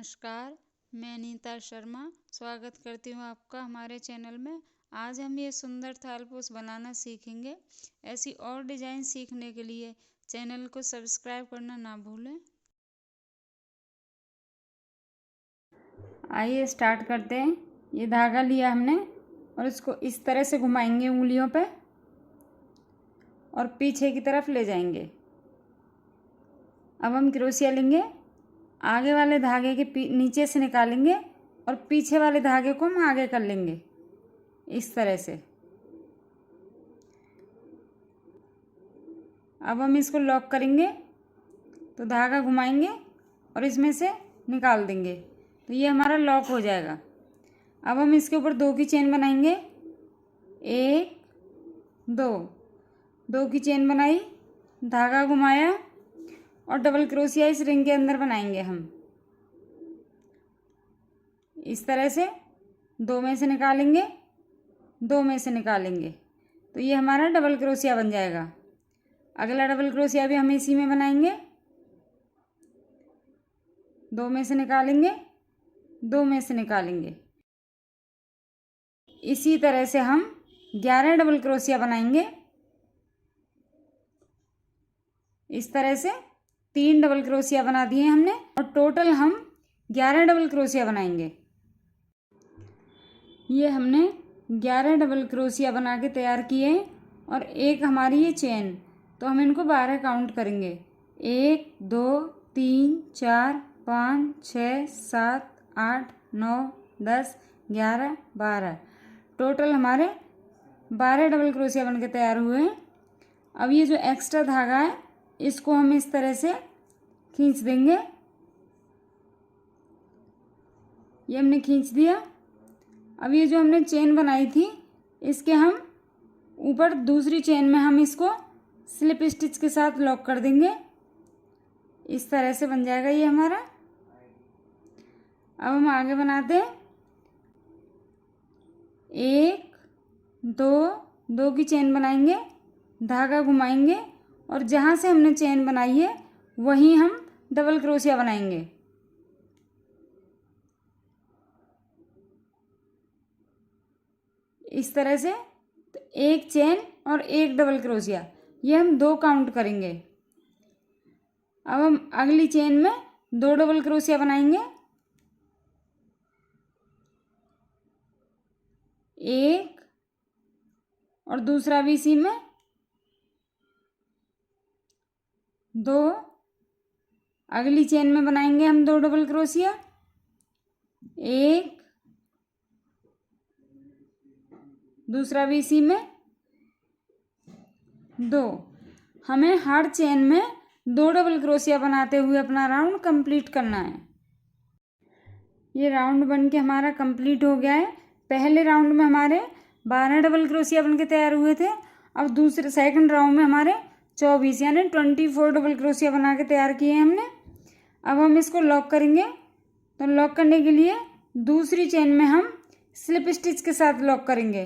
नमस्कार, मैं नीता शर्मा स्वागत करती हूँ आपका हमारे चैनल में। आज हम ये सुंदर थालपोश बनाना सीखेंगे। ऐसी और डिज़ाइन सीखने के लिए चैनल को सब्सक्राइब करना ना भूलें। आइए स्टार्ट करते हैं। ये धागा लिया हमने और इसको इस तरह से घुमाएंगे उंगलियों पे और पीछे की तरफ ले जाएंगे। अब हम क्रोशिया लेंगे, आगे वाले धागे के नीचे से निकालेंगे और पीछे वाले धागे को हम आगे कर लेंगे इस तरह से। अब हम इसको लॉक करेंगे तो धागा घुमाएंगे और इसमें से निकाल देंगे तो ये हमारा लॉक हो जाएगा। अब हम इसके ऊपर 2 की चेन बनाएंगे, 1 2 की चेन बनाई, धागा घुमाया और डबल क्रोशिया इस रिंग के अंदर बनाएंगे हम इस तरह से। 2 में से निकालेंगे, 2 में से निकालेंगे तो ये हमारा डबल क्रोशिया बन जाएगा। अगला डबल क्रोशिया भी हम इसी में बनाएंगे, 2 में से निकालेंगे, 2 में से निकालेंगे। इसी तरह से हम 11 डबल क्रोशिया बनाएंगे इस तरह से। 3 डबल क्रोशिया बना दिए हमने और टोटल हम 11 डबल क्रोशिया बनाएंगे। ये हमने 11 डबल क्रोशिया बना के तैयार किए और एक हमारी ये चेन, तो हम इनको 12 काउंट करेंगे। 1 2 3 4 5 6 7 8 9 10 11 12, टोटल हमारे 12 डबल क्रोशिया बन के तैयार हुए हैं। अब ये जो एक्स्ट्रा धागा है इसको हम इस तरह से खींच देंगे। ये हमने खींच दिया। अब ये जो हमने चेन बनाई थी इसके हम ऊपर दूसरी चेन में हम इसको स्लिप स्टिच के साथ लॉक कर देंगे। इस तरह से बन जाएगा ये हमारा। अब हम आगे बनाते हैं। 1 2 की चेन बनाएंगे, धागा घुमाएंगे और जहाँ से हमने चेन बनाई है वहीं हम डबल क्रोशिया बनाएंगे। इस तरह से तो एक चेन और एक डबल क्रोशिया, ये हम 2 काउंट करेंगे। अब हम अगली चेन में 2 डबल क्रोशिया बनाएंगे, 1 और दूसरा भी इसी में 2। अगली चेन में बनाएंगे हम 2 डबल क्रोशिया, 1 दूसरा भी इसी में 2। हमें हर चेन में 2 डबल क्रोशिया बनाते हुए अपना राउंड कंप्लीट करना है। ये राउंड बन के हमारा कंप्लीट हो गया है। पहले राउंड में हमारे 12 डबल क्रोशिया बन के तैयार हुए थे। अब सेकंड राउंड में हमारे 24 यानी 24 डबल क्रोशिया बना के तैयार किए हैं हमने। अब हम इसको लॉक करेंगे तो लॉक करने के लिए दूसरी चेन में हम स्लिप स्टिच के साथ लॉक करेंगे।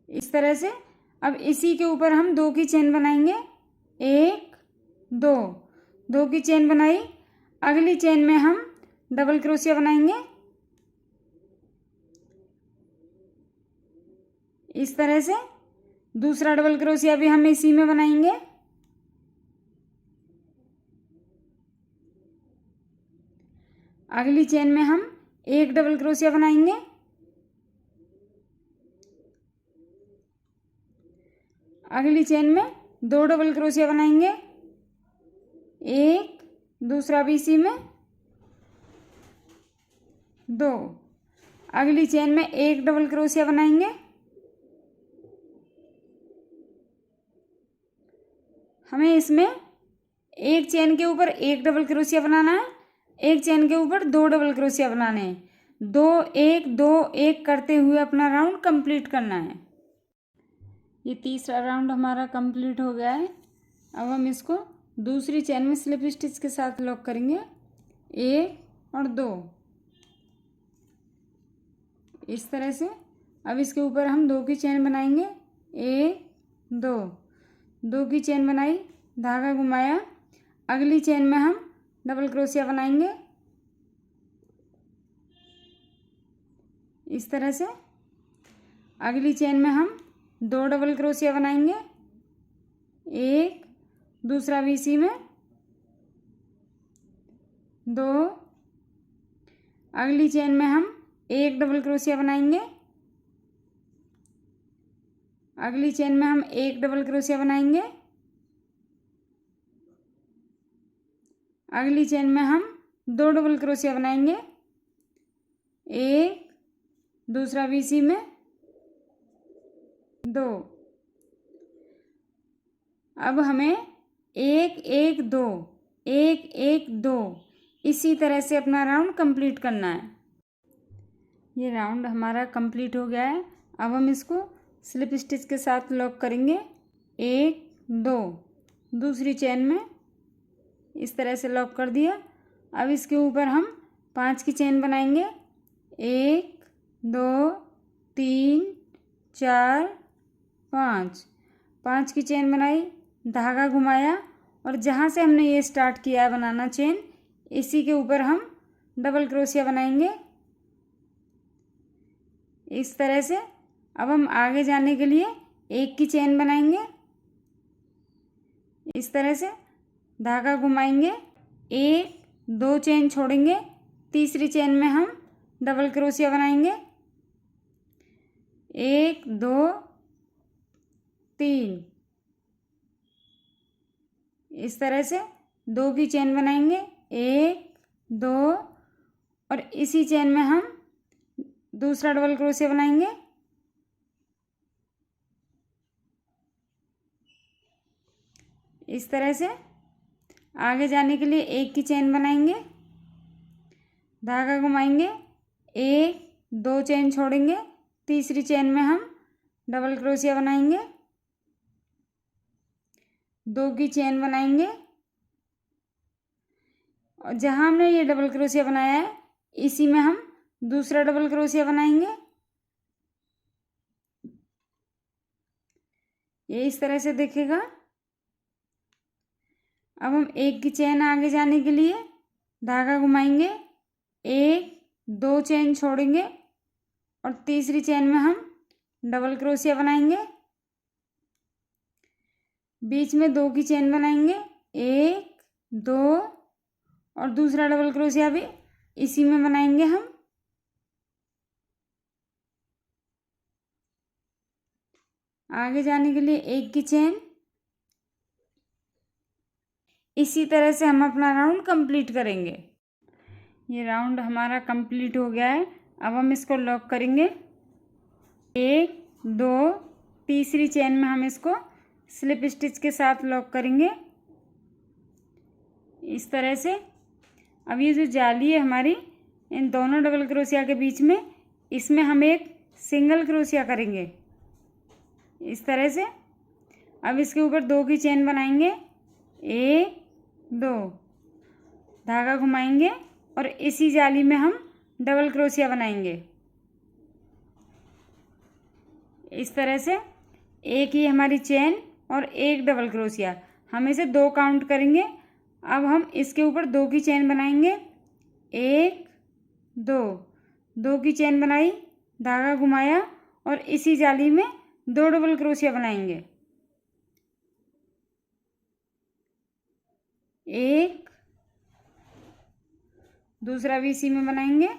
इस तरह से। अब इसी के ऊपर हम 2 की चेन बनाएंगे, 1 2 की चेन बनाई। अगली चेन में हम डबल क्रोशिया बनाएंगे इस तरह से। दूसरा डबल क्रोशिया भी हम इसी में बनाएंगे। अगली चेन में हम 1 डबल क्रोशिया बनाएंगे। अगली चेन में 2 डबल क्रोशिया बनाएंगे, 1 दूसरा भी इसी में 2। अगली चेन में 1 डबल क्रोशिया बनाएंगे। हमें इसमें एक चेन के ऊपर 1 डबल क्रोशिया बनाना है, एक चेन के ऊपर 2 डबल क्रोशिया बनाने हैं। 2 1 2 1 करते हुए अपना राउंड कंप्लीट करना है। ये तीसरा राउंड हमारा कंप्लीट हो गया है। अब हम इसको दूसरी चेन में स्लिप स्टिच के साथ लॉक करेंगे, 1 और 2 इस तरह से। अब इसके ऊपर हम 2 की चेन बनाएंगे, 1 2 2 की चेन बनाई, धागा घुमाया, अगली चेन में हम डबल क्रोशिया बनाएंगे इस तरह से। अगली चेन में हम 2 डबल क्रोशिया बनाएंगे, एक, दूसरा बीसी में 2, अगली चेन में हम 1 डबल क्रोशिया बनाएंगे, अगली चेन में हम 1 डबल क्रोशिया बनाएंगे, अगली चेन में हम 2 डबल क्रोशिया बनाएंगे, एक, दूसरा बीसी में 2। अब हमें 1 1 2 1 1 2 इसी तरह से अपना राउंड कंप्लीट करना है। ये राउंड हमारा कंप्लीट हो गया है। अब हम इसको स्लिप स्टिच के साथ लॉक करेंगे, 1 2, दूसरी चेन में इस तरह से लॉक कर दिया। अब इसके ऊपर हम 5 की चेन बनाएंगे, 1 2 3 4 5 की चेन बनाई, धागा घुमाया और जहाँ से हमने ये स्टार्ट किया है बनाना चेन, इसी के ऊपर हम डबल क्रोशिया बनाएंगे इस तरह से। अब हम आगे जाने के लिए 1 की चेन बनाएंगे इस तरह से, धागा घुमाएंगे, 1 2 चेन छोड़ेंगे, तीसरी चेन में हम डबल क्रोशिया बनाएंगे, 1 2 3 इस तरह से 2 की चेन बनाएंगे, 1 2 और इसी चेन में हम दूसरा डबल क्रोशिया बनाएंगे इस तरह से। आगे जाने के लिए 1 की चेन बनाएंगे, धागा घुमाएंगे, 1 2 चेन छोड़ेंगे, तीसरी चेन में हम डबल क्रोशिया बनाएंगे, 2 की चेन बनाएंगे और जहाँ हमने ये डबल क्रोशिया बनाया है इसी में हम दूसरा डबल क्रोशिया बनाएंगे। ये इस तरह से दिखेगा। अब हम 1 की चेन आगे जाने के लिए धागा घुमाएंगे, 1 2 चेन छोड़ेंगे और तीसरी चेन में हम डबल क्रोशिया बनाएंगे, बीच में 2 की चेन बनाएंगे, 1 2 और दूसरा डबल क्रोशिया भी इसी में बनाएंगे हम। आगे जाने के लिए 1 की चेन, इसी तरह से हम अपना राउंड कंप्लीट करेंगे। ये राउंड हमारा कंप्लीट हो गया है। अब हम इसको लॉक करेंगे, 1 2, तीसरी चेन में हम इसको स्लिप स्टिच के साथ लॉक करेंगे इस तरह से। अब ये जो जाली है हमारी इन दोनों डबल क्रोशिया के बीच में, इसमें हम एक सिंगल क्रोशिया करेंगे इस तरह से। अब इसके ऊपर 2 की चेन बनाएंगे, 1 2, धागा घुमाएंगे और इसी जाली में हम डबल क्रोशिया बनाएंगे इस तरह से। एक ही हमारी चेन और 1 डबल क्रोशिया, हम इसे 2 काउंट करेंगे। अब हम इसके ऊपर 2 की चेन बनाएंगे, 1 2, 2 की चेन बनाई, धागा घुमाया और इसी जाली में 2 डबल क्रोशिया बनाएंगे, 1, दूसरा भी इसी में बनाएंगे,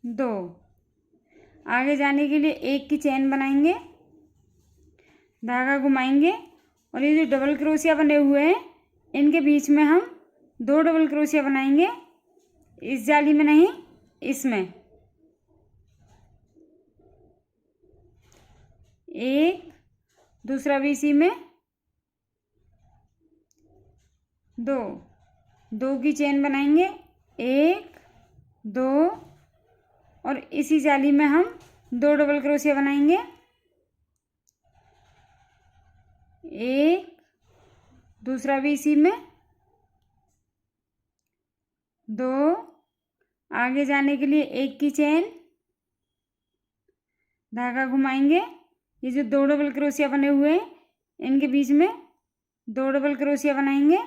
2। आगे जाने के लिए 1 की चेन बनाएंगे, धागा घुमाएंगे और ये जो डबल क्रोशिया बने हुए हैं इनके बीच में हम 2 डबल क्रोशिया बनाएंगे, इस जाली में नहीं इसमें, 1, दूसरा भी इसी में, 2, 2 की चेन बनाएंगे, 1 2 और इसी जाली में हम 2 डबल क्रोशिया बनाएंगे, 1, दूसरा भी इसी में, 2। आगे जाने के लिए 1 की चेन, धागा घुमाएंगे, ये जो 2 डबल क्रोशिया बने हुए हैं इनके बीच में 2 डबल क्रोशिया बनाएंगे,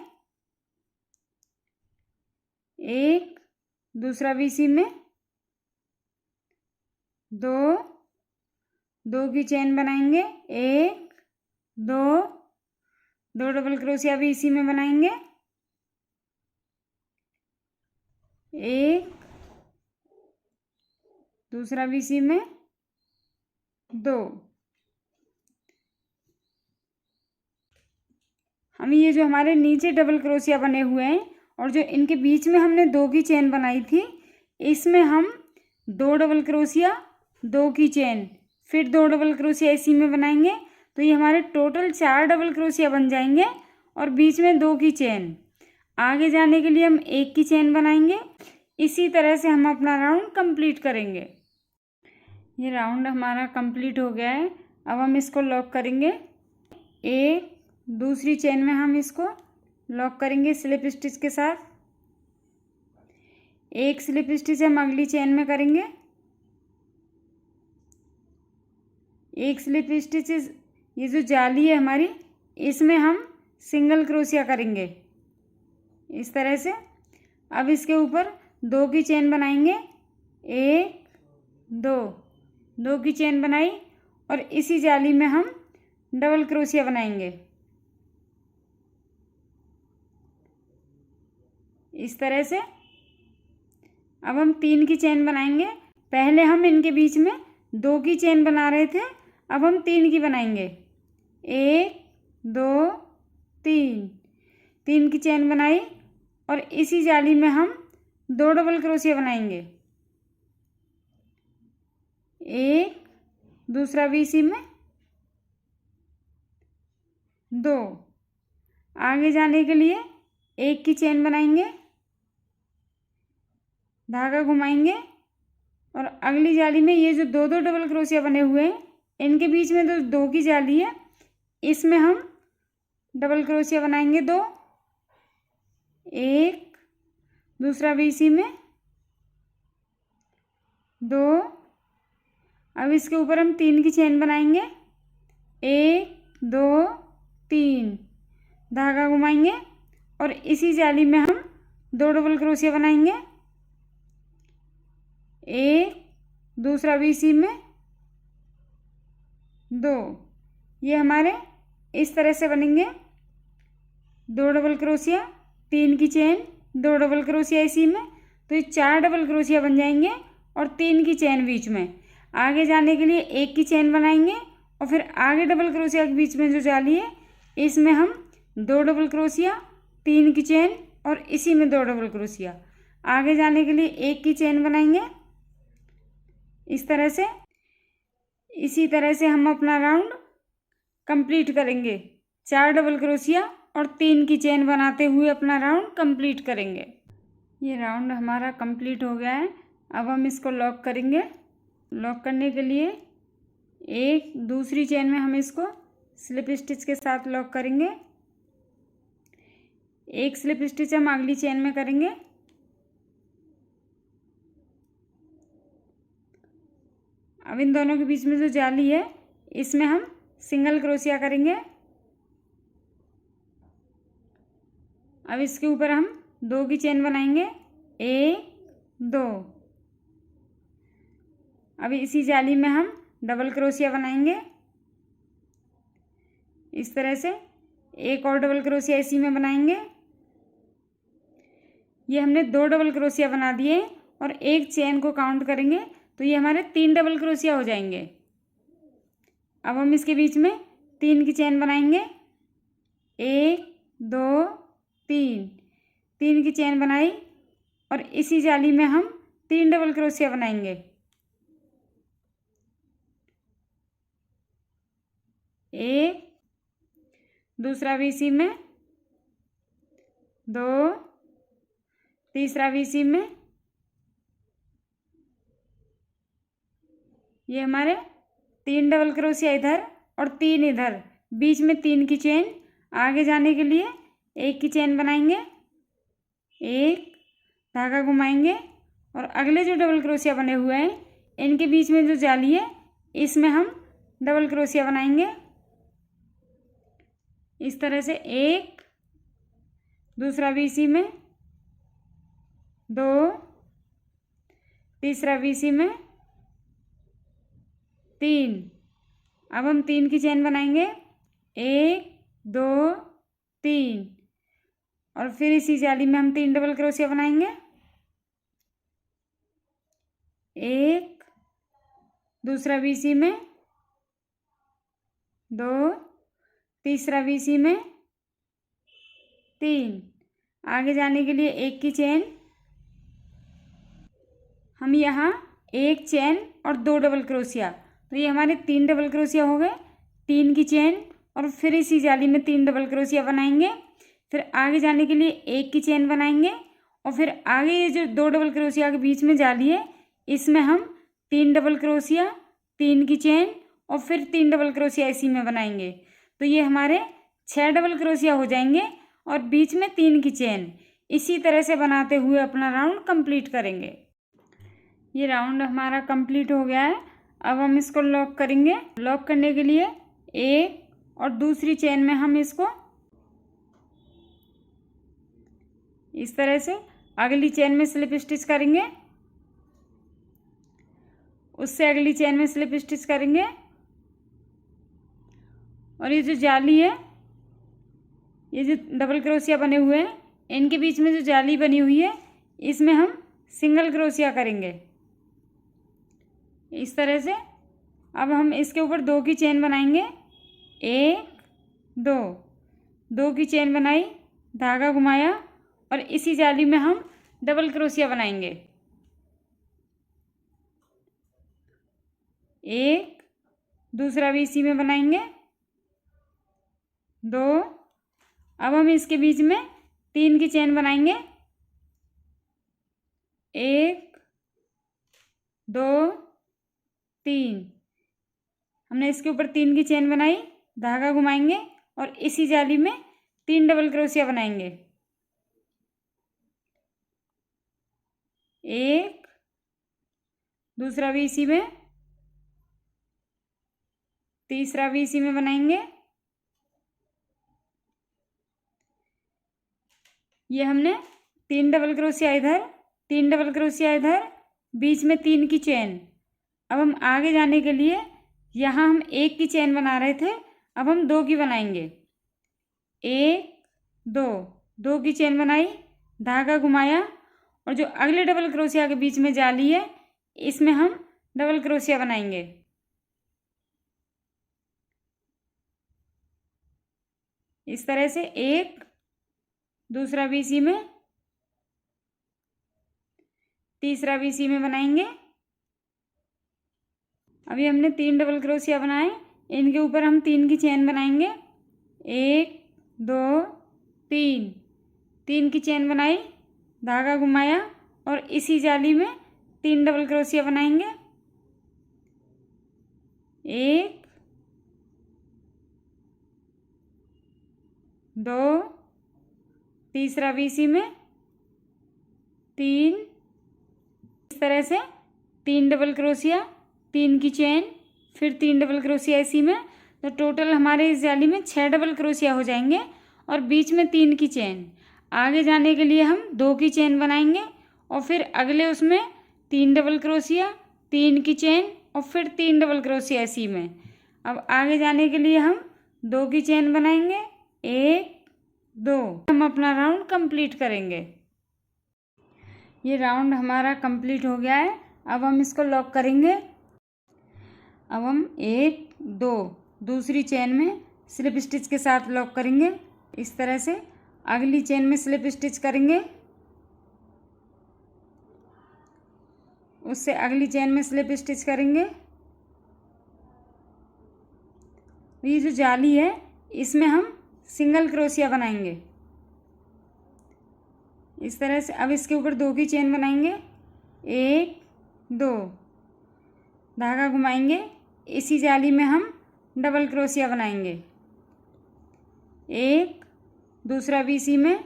एक, दूसरा बीसी में 2, 2 की चेन बनाएंगे, 1, 2, 2 डबल क्रोशिया भी इसी में बनाएंगे, 1, दूसरा भी इसी में 2। हम ये जो हमारे नीचे डबल क्रोशिया बने हुए हैं और जो इनके बीच में हमने 2 की चेन बनाई थी, इसमें हम 2 डबल क्रोशिया, 2 की चेन, फिर 2 डबल क्रोशिया इसी में बनाएंगे। तो ये हमारे टोटल 4 डबल क्रोशिया बन जाएंगे और बीच में 2 की चेन। आगे जाने के लिए हम 1 की चेन बनाएंगे। इसी तरह से हम अपना राउंड कंप्लीट करेंगे। ये राउंड हमारा कंप्लीट हो गया है। अब हम इसको लॉक करेंगे। एक दूसरी चेन में हम इसको लॉक करेंगे स्लिप स्टिच के साथ। एक स्लिप स्टिच हम अगली चेन में करेंगे, एक स्लिप स्टिच ये जो जाली है हमारी, इसमें हम सिंगल क्रोशिया करेंगे इस तरह से। अब इसके ऊपर 2 की चेन बनाएंगे, 1, 2, 2 की चेन बनाई और इसी जाली में हम डबल क्रोशिया बनाएंगे इस तरह से। अब हम 3 की चेन बनाएंगे। पहले हम इनके बीच में 2 की चेन बना रहे थे, अब हम 3 की बनाएंगे, 1, 2, 3, 3 की चेन बनाई और इसी जाली में हम 2 डबल क्रोशिया बनाएंगे, एक, दूसरा भी इसी में 2। आगे जाने के लिए 1 की चेन बनाएंगे, धागा घुमाएंगे और अगली जाली में ये जो 2 डबल क्रोशिया बने हुए हैं, इनके बीच में जो 2 की जाली है, इसमें हम डबल क्रोशिया बनाएंगे 2, एक, दूसरा भी इसी में 2। अब इसके ऊपर हम 3 की चेन बनाएंगे, 1, 2, 3, धागा घुमाएंगे और इसी जाली में हम 2 डबल क्रोशिया बनाएंगे, एक, दूसरा भी इसी में 2। ये हमारे इस तरह से बनेंगे 2 डबल क्रोशिया, 3 की चेन, 2 डबल क्रोशिया इसी में, तो ये 4 डबल क्रोशिया बन जाएंगे और 3 की चेन बीच में। आगे जाने के लिए 1 की चेन बनाएंगे और फिर आगे डबल क्रोशिया के बीच में जो जाली है, इसमें हम 2 डबल क्रोशिया, 3 की चेन और इसी में 2 डबल क्रोशिया। आगे जाने के लिए 1 की चेन बनाएंगे इस तरह से। इसी तरह से हम अपना राउंड कंप्लीट करेंगे। 4 डबल क्रोशिया और 3 की चेन बनाते हुए अपना राउंड कंप्लीट करेंगे। ये राउंड हमारा कंप्लीट हो गया है। अब हम इसको लॉक करेंगे। लॉक करने के लिए एक दूसरी चेन में हम इसको स्लिप स्टिच के साथ लॉक करेंगे। एक स्लिप स्टिच हम अगली चेन में करेंगे। अब इन दोनों के बीच में जो जाली है, इसमें हम सिंगल क्रोशिया करेंगे। अब इसके ऊपर हम 2 की चेन बनाएंगे, 1, 2। अब इसी जाली में हम डबल क्रोशिया बनाएंगे इस तरह से। एक और डबल क्रोशिया इसी में बनाएंगे। ये हमने 2 डबल क्रोशिया बना दिए और एक चेन को काउंट करेंगे तो ये हमारे 3 डबल क्रोशिया हो जाएंगे। अब हम इसके बीच में 3 की चेन बनाएंगे, 1, 2, 3, 3 की चेन बनाई और इसी जाली में हम 3 डबल क्रोशिया बनाएंगे, एक, दूसरा भी इसी में 2, तीसरा भी इसी में। ये हमारे 3 डबल क्रोशिया इधर और 3 इधर, बीच में 3 की चेन। आगे जाने के लिए 1 की चेन बनाएंगे, एक, धागा घुमाएंगे और अगले जो डबल क्रोशिया बने हुए हैं, इनके बीच में जो जाली है, इसमें हम डबल क्रोशिया बनाएंगे, इस तरह से 1, दूसरा भी इसी में 2, तीसरा भी इसी में 3। अब हम 3 की चेन बनाएंगे, 1 2 3, और फिर इसी जाली में हम 3 डबल क्रोशिया बनाएंगे, 1, दूसरा भी इसी में 2, तीसरा भी इसी में 3। आगे जाने के लिए 1 की चेन, हम यहाँ 1 चेन और 2 डबल क्रोशिया, तो ये हमारे 3 डबल क्रोशिया हो गए। 3 की चेन और फिर इसी जाली में 3 डबल क्रोशिया बनाएंगे। फिर आगे जाने के लिए 1 की चेन बनाएंगे और फिर आगे ये जो 2 डबल क्रोशिया के बीच में जाली है इसमें हम 3 डबल क्रोशिया, 3 की चेन और फिर 3 डबल क्रोशिया इसी में बनाएंगे। तो ये हमारे 6 डबल क्रोशिया हो जाएंगे और बीच में 3 की चेन। इसी तरह से बनाते हुए अपना राउंड कंप्लीट करेंगे। ये राउंड हमारा कंप्लीट हो गया है। अब हम इसको लॉक करेंगे। लॉक करने के लिए 1 और दूसरी चेन में हम इसको इस तरह से अगली चेन में स्लिप स्टिच करेंगे, उससे अगली चेन में स्लिप स्टिच करेंगे, और ये जो जाली है, ये जो डबल क्रोशिया बने हुए हैं, इनके बीच में जो जाली बनी हुई है इसमें हम सिंगल क्रोशिया करेंगे इस तरह से। अब हम इसके ऊपर 2 की चेन बनाएंगे, 1 2, 2 की चेन बनाई, धागा घुमाया और इसी जाली में हम डबल क्रोशिया बनाएंगे, 1, दूसरा भी इसी में बनाएंगे, 2। अब हम इसके बीच में 3 की चेन बनाएंगे, 1 2 3। हमने इसके ऊपर 3 की चेन बनाई, धागा घुमाएंगे और इसी जाली में 3 डबल क्रोशिया बनाएंगे, 1, दूसरा भी इसी में, तीसरा भी इसी में बनाएंगे। ये हमने 3 डबल क्रोशिया इधर, 3 डबल क्रोशिया इधर, बीच में 3 की चेन। अब हम आगे जाने के लिए यहाँ हम 1 की चेन बना रहे थे, अब हम 2 की बनाएंगे, 1 2, 2 की चेन बनाई, धागा घुमाया और जो अगले डबल क्रोशिया के बीच में जाली है इसमें हम डबल क्रोशिया बनाएंगे, इस तरह से 1, दूसरा भी इसी में, तीसरा भी इसी में बनाएंगे। अभी हमने 3 डबल क्रोशिया बनाए, इनके ऊपर हम 3 की चेन बनाएंगे, 1 2 3, 3 की चेन बनाई, धागा घुमाया और इसी जाली में 3 डबल क्रोशिया बनाएंगे, 1 2, तीसरा भी इसी में, 3। इस तरह से 3 डबल क्रोशिया, 3 की चेन, फिर 3 डबल क्रोशिया इसी में, तो टोटल हमारे इस जाली में 6 डबल क्रोशिया हो जाएंगे और बीच में 3 की चेन। आगे जाने के लिए हम 2 की चेन बनाएंगे और फिर अगले उसमें 3 डबल क्रोशिया, 3 की चेन और फिर 3 डबल क्रोशिया इसी में। अब आगे जाने के लिए हम 2 की चेन बनाएंगे, 1 2, हम अपना राउंड कंप्लीट करेंगे। ये राउंड हमारा कंप्लीट हो गया है। अब हम इसको लॉक करेंगे। अब हम 1 2, दूसरी चेन में स्लिप स्टिच के साथ लॉक करेंगे, इस तरह से अगली चेन में स्लिप स्टिच करेंगे, उससे अगली चेन में स्लिप स्टिच करेंगे। ये जो जाली है इसमें हम सिंगल क्रोशिया बनाएंगे इस तरह से। अब इसके ऊपर 2 की चेन बनाएंगे, 1 2, धागा घुमाएंगे, इसी जाली में हम डबल क्रोशिया बनाएंगे, 1, दूसरा भी इसी में,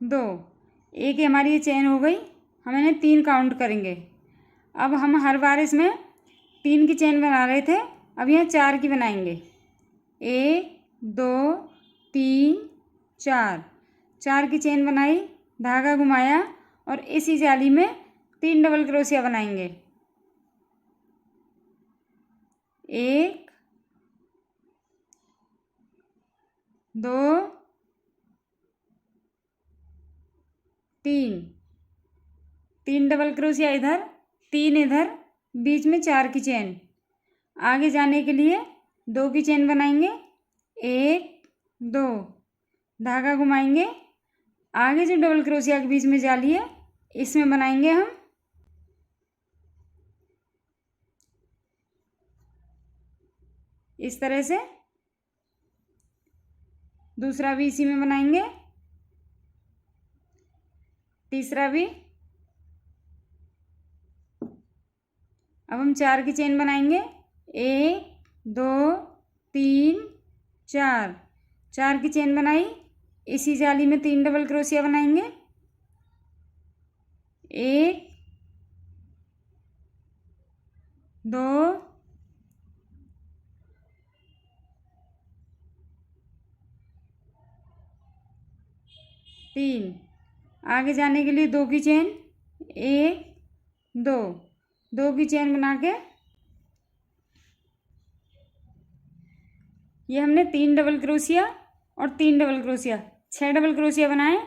2। एक हमारी ये चेन हो गई, हम इन्हें 3 काउंट करेंगे। अब हम हर बार इसमें 3 की चेन बना रहे थे, अब यहाँ 4 की बनाएंगे, 1 2 3 4, 4 की चेन बनाई, धागा घुमाया और इसी जाली में 3 डबल क्रोशिया बनाएंगे। 1 2 3, 3 डबल क्रोशिया इधर, 3 इधर, बीच में 4 की चेन। आगे जाने के लिए 2 की चेन बनाएंगे, 1 2, धागा घुमाएंगे, आगे जो डबल क्रोशिया के बीच में जाली है इसमें बनाएंगे हम इस तरह से, दूसरा भी इसी में बनाएंगे, तीसरा भी। अब हम 4 की चेन बनाएंगे, 1 2 3 4, 4 की चेन बनाई, इसी जाली में 3 डबल क्रोशिया बनाएंगे, 1 2 3, आगे जाने के लिए 2 की चेन, 1 2, 2 की चेन बना के ये हमने 3 डबल क्रोशिया और 3 डबल क्रोशिया, 6 डबल क्रोशिया बनाए।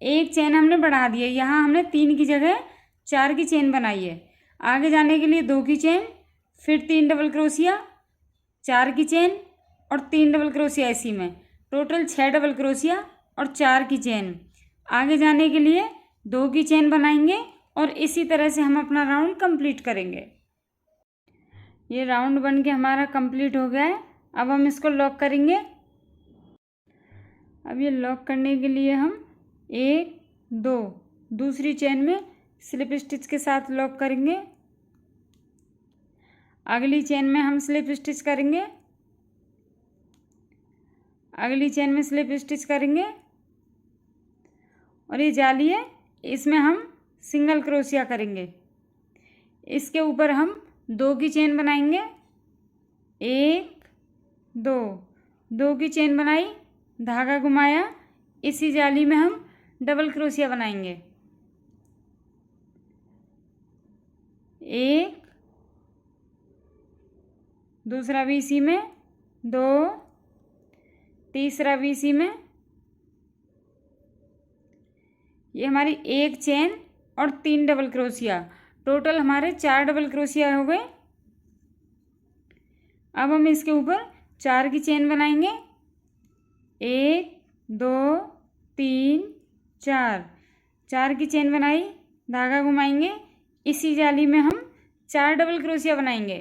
एक चेन हमने बढ़ा दी है, यहाँ हमने 3 की जगह 4 की चेन बनाई है। आगे जाने के लिए 2 की चेन, फिर 3 डबल क्रोशिया, 4 की चेन और 3 डबल क्रोशिया इसी में, टोटल 6 डबल क्रोशिया और 4 की चेन। आगे जाने के लिए 2 की चेन बनाएंगे और इसी तरह से हम अपना राउंड कंप्लीट करेंगे। ये राउंड बन के हमारा कंप्लीट हो गया है। अब हम इसको लॉक करेंगे। अब ये लॉक करने के लिए हम 1 2 दूसरी चेन में स्लिप स्टिच के साथ लॉक करेंगे। अगली चेन में हम स्लिप स्टिच करेंगे, अगली चेन में स्लिप स्टिच करेंगे और ये जाली है इसमें हम सिंगल क्रोशिया करेंगे। इसके ऊपर हम 2 की चेन बनाएंगे, 1 2, 2 की चेन बनाई, धागा घुमाया, इसी जाली में हम डबल क्रोशिया बनाएंगे, 1 दूसरा भी इसी में, 2 तीसरा भी इसी में। ये हमारी एक चेन और 3 डबल क्रोशिया, टोटल हमारे 4 डबल क्रोशिया हो गए। अब हम इसके ऊपर 4 की चेन बनाएंगे, 1 2 3 4, 4 की चेन बनाई, धागा घुमाएंगे, इसी जाली में हम 4 डबल क्रोशिया बनाएंगे,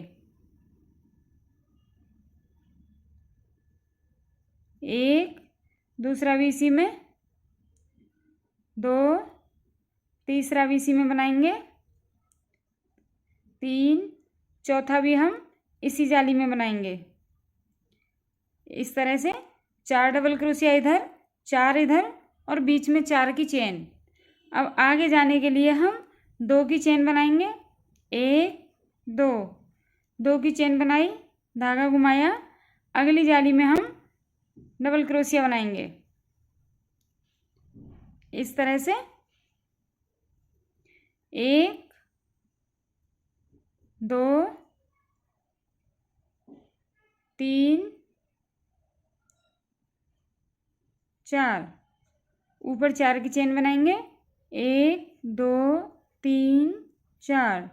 1 दूसरा भी इसी में, 2 तीसरा भी इसी में बनाएंगे, 3 चौथा भी हम इसी जाली में बनाएंगे। इस तरह से 4 डबल क्रोशिया इधर, 4 इधर और बीच में 4 की चेन। अब आगे जाने के लिए हम 2 की चेन बनाएंगे, 1 2, 2 की चेन बनाई, धागा घुमाया, अगली जाली में हम डबल क्रोशिया बनाएंगे। इस तरह से 1 2 3 4, ऊपर 4 की चेन बनाएंगे, 1 2 3 4,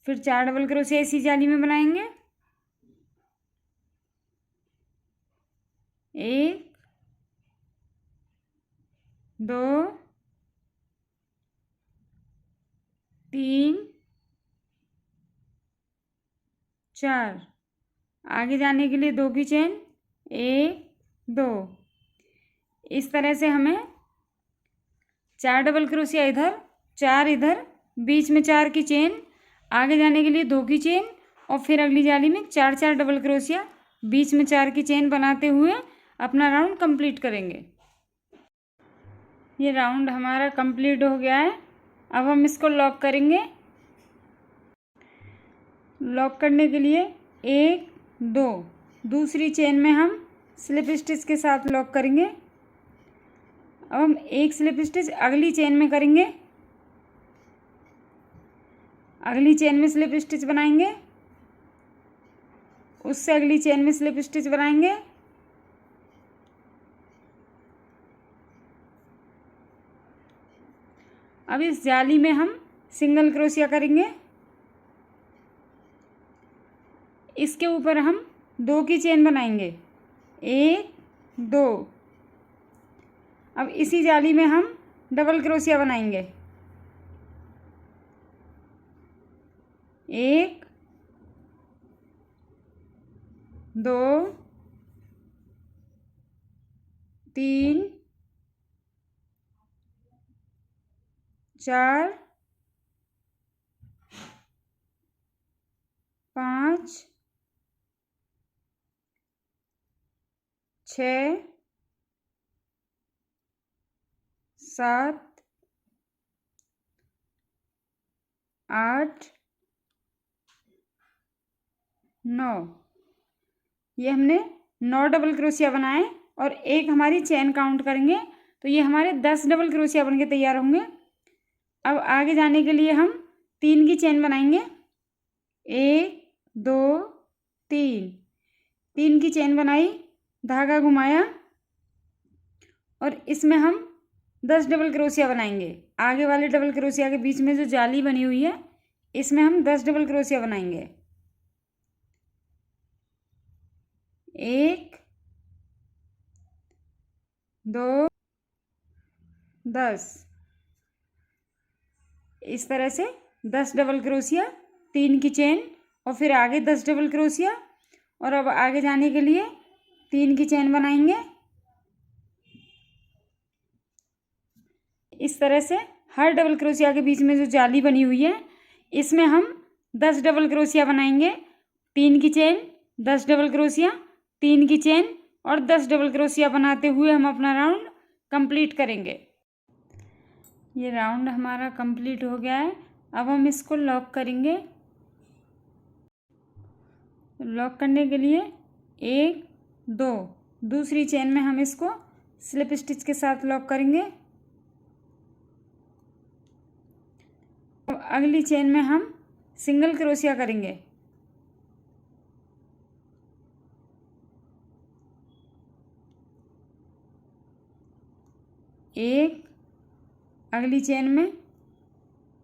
फिर 4 डबल क्रोशिया इसी जाली में बनाएंगे, 1 2 3 4, आगे जाने के लिए 2 की चेन, 1 2। इस तरह से हमें 4 डबल क्रोशिया इधर, 4 इधर, बीच में 4 की चेन, आगे जाने के लिए 2 की चेन और फिर अगली जाली में 4 4 डबल क्रोशिया, बीच में 4 की चेन बनाते हुए अपना राउंड कंप्लीट करेंगे। ये राउंड हमारा कंप्लीट हो गया है। अब हम इसको लॉक करेंगे। लॉक करने के लिए 1 2 दूसरी चेन में हम स्लिप स्टिच के साथ लॉक करेंगे। अब हम एक स्लिप स्टिच अगली चेन में करेंगे, अगली चेन में स्लिप स्टिच बनाएंगे, उससे अगली चेन में स्लिप स्टिच बनाएंगे, अब इस जाली में हम सिंगल क्रोशिया करेंगे। इसके ऊपर हम 2 की चेन बनाएंगे, 1 2। अब इसी जाली में हम डबल क्रोशिया बनाएंगे, 1 2 3 4 5 6 7 8 9। ये हमने 9 डबल क्रोशिया बनाए और एक हमारी चेन काउंट करेंगे तो ये हमारे 10 डबल क्रोशिया बन के तैयार होंगे। अब आगे जाने के लिए हम 3 की चेन बनाएंगे, 1 2 3। 3 की चेन बनाई, धागा घुमाया और इसमें हम 10 डबल क्रोशिया बनाएंगे। आगे वाले डबल क्रोशिया के बीच में जो जाली बनी हुई है इसमें हम 10 डबल क्रोशिया बनाएंगे, 1 2 10। इस तरह से 10 डबल क्रोशिया, 3 की चेन और फिर आगे 10 डबल क्रोशिया। और अब आगे जाने के लिए 3 की चेन बनाएंगे। इस तरह से हर डबल क्रोशिया के बीच में जो जाली बनी हुई है इसमें हम 10 डबल क्रोशिया बनाएंगे, 3 की चेन, 10 डबल क्रोशिया, 3 की चेन और 10 डबल क्रोशिया बनाते हुए हम अपना राउंड कंप्लीट करेंगे। ये राउंड हमारा कंप्लीट हो गया है। अब हम इसको लॉक करेंगे। लॉक करने के लिए 1 2 दूसरी चेन में हम इसको स्लिप स्टिच के साथ लॉक करेंगे। अब अगली चेन में हम सिंगल क्रोशिया करेंगे, 1 अगली चेन में,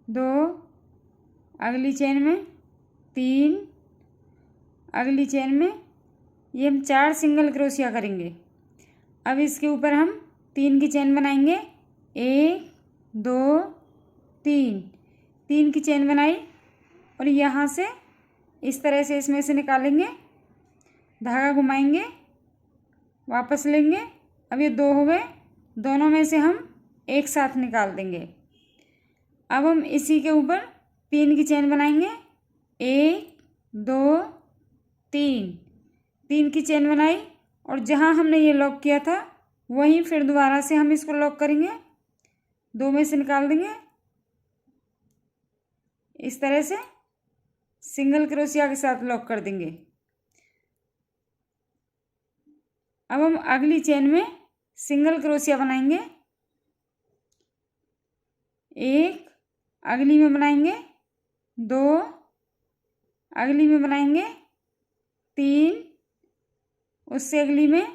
2 अगली चेन में, 3 अगली चेन में। ये हम 4 सिंगल क्रोशिया करेंगे। अब इसके ऊपर हम 3 की चेन बनाएंगे, 1 2 3। 3 की चेन बनाई और यहाँ से इस तरह से इसमें से निकालेंगे, धागा घुमाएंगे, वापस लेंगे। अब ये 2 हो गए, दोनों में से हम एक साथ निकाल देंगे। अब हम इसी के ऊपर 3 की चेन बनाएंगे, 1 2 3। 3 की चेन बनाई और जहाँ हमने ये लॉक किया था वहीं फिर दोबारा से हम इसको लॉक करेंगे, 2 में से निकाल देंगे। इस तरह से सिंगल क्रोशिया के साथ लॉक कर देंगे। अब हम अगली चेन में सिंगल क्रोशिया बनाएंगे, 1 अगली में बनाएंगे, 2 अगली में बनाएंगे, 3 उससे अगली में,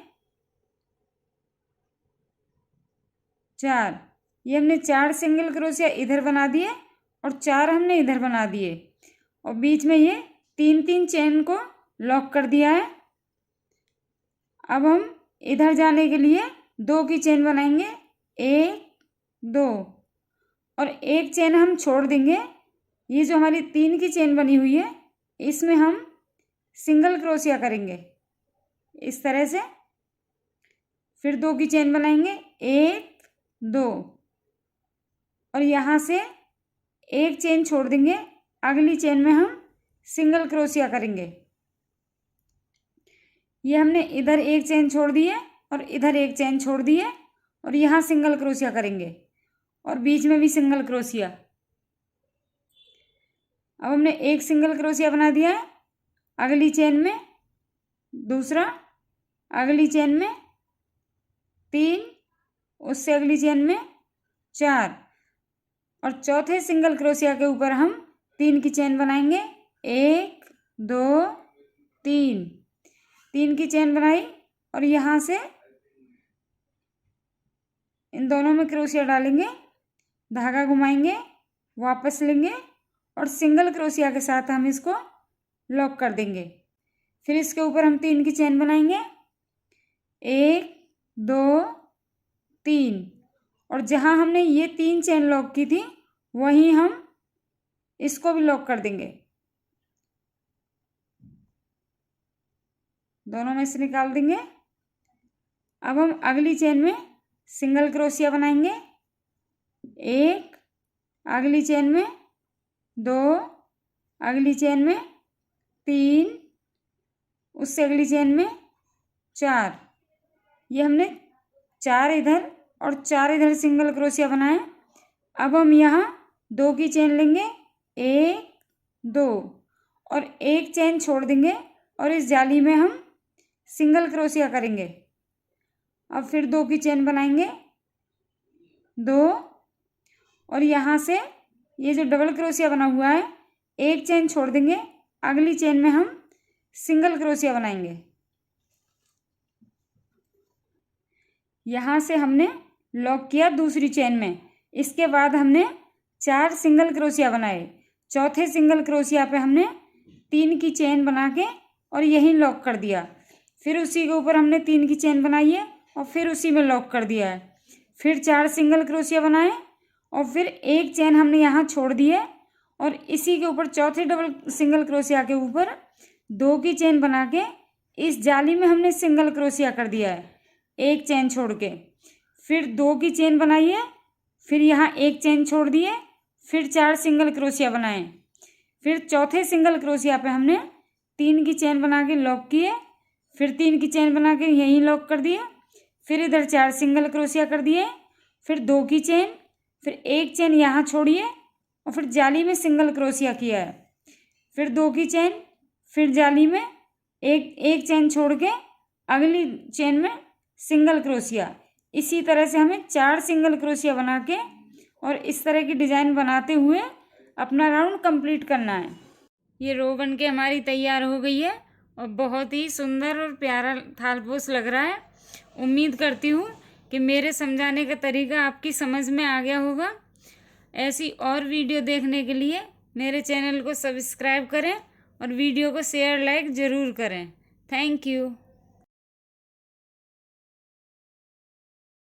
4। ये हमने 4 सिंगल क्रोशिया इधर बना दिए और 4 हमने इधर बना दिए और बीच में ये 3 चेन को लॉक कर दिया है। अब हम इधर जाने के लिए 2 की चेन बनाएंगे, 1 2 और एक चेन हम छोड़ देंगे। ये जो हमारी 3 की चेन बनी हुई है इसमें हम सिंगल क्रोशिया करेंगे इस तरह से। फिर 2 की चेन बनाएंगे, 1 2 और यहाँ से एक चेन छोड़ देंगे। अगली चेन में हम सिंगल क्रोशिया करेंगे। ये हमने इधर एक चेन छोड़ दी है और इधर एक चेन छोड़ दी है और यहाँ सिंगल क्रोशिया करेंगे और बीच में भी सिंगल क्रोशिया। अब हमने एक सिंगल क्रोशिया बना दिया है। अगली चेन में दूसरा अगली चेन में 3, उससे अगली चेन में 4 और चौथे सिंगल क्रोशिया के ऊपर हम 3 की चेन बनाएंगे। 1 2 3 की चेन बनाई और यहाँ से इन दोनों में क्रोशिया डालेंगे, धागा घुमाएंगे, वापस लेंगे और सिंगल क्रोशिया के साथ हम इसको लॉक कर देंगे। फिर इसके ऊपर हम 3 की चेन बनाएंगे। 1 2 3 और जहाँ हमने ये 3 चेन लॉक की थी वहीं हम इसको भी लॉक कर देंगे। दोनों में से निकाल देंगे। अब हम अगली चेन में सिंगल क्रोशिया बनाएंगे। 1, अगली चेन में 2, अगली चेन में 3, उससे अगली चेन में 4। ये हमने 4 इधर और 4 इधर सिंगल क्रोशिया बनाए। अब हम यहाँ 2 की चेन लेंगे, 1 2 और एक चेन छोड़ देंगे और इस जाली में हम सिंगल क्रोशिया करेंगे। अब फिर 2 की चेन बनाएंगे, 2 और यहाँ से ये जो डबल क्रोशिया बना हुआ है एक चेन छोड़ देंगे, अगली चेन में हम सिंगल क्रोशिया बनाएंगे। यहाँ से हमने लॉक किया दूसरी चेन में। इसके बाद हमने 4 सिंगल क्रोशिया बनाए। चौथे सिंगल क्रोशिया पे हमने 3 की चेन बना के और यहीं लॉक कर दिया। फिर उसी के ऊपर हमने 3 की चेन बनाई है और फिर उसी में लॉक कर दिया है। फिर 4 सिंगल क्रोशिया बनाए और फिर एक चेन हमने यहाँ छोड़ दी है और इसी के ऊपर चौथे डबल सिंगल क्रोशिया के ऊपर 2 की चेन बना के इस जाली में हमने सिंगल क्रोशिया कर दिया है, एक चेन छोड़ के। फिर 2 की चेन बनाई है, फिर यहाँ एक चेन छोड़ दिए, फिर 4 सिंगल क्रोशिया बनाए। फिर चौथे सिंगल क्रोशिया पे हमने 3 की चेन बना के लॉक किए, फिर 3 की चेन बना के यहीं लॉक कर दिए, फिर इधर 4 सिंगल क्रोशिया कर दिए, फिर 2 की चेन, फिर एक चेन यहाँ छोड़िए और फिर जाली में सिंगल क्रोशिया किया है। फिर 2 की चेन, फिर जाली में एक चेन छोड़ के अगली चेन में सिंगल क्रोशिया। इसी तरह से हमें 4 सिंगल क्रोशिया बना के और इस तरह की डिज़ाइन बनाते हुए अपना राउंड कंप्लीट करना है। ये रो बन के हमारी तैयार हो गई है और बहुत ही सुंदर और प्यारा थालपोश लग रहा है। उम्मीद करती हूँ कि मेरे समझाने का तरीका आपकी समझ में आ गया होगा। ऐसी और वीडियो देखने के लिए मेरे चैनल को सब्सक्राइब करें और वीडियो को शेयर लाइक ज़रूर करें। Thank you.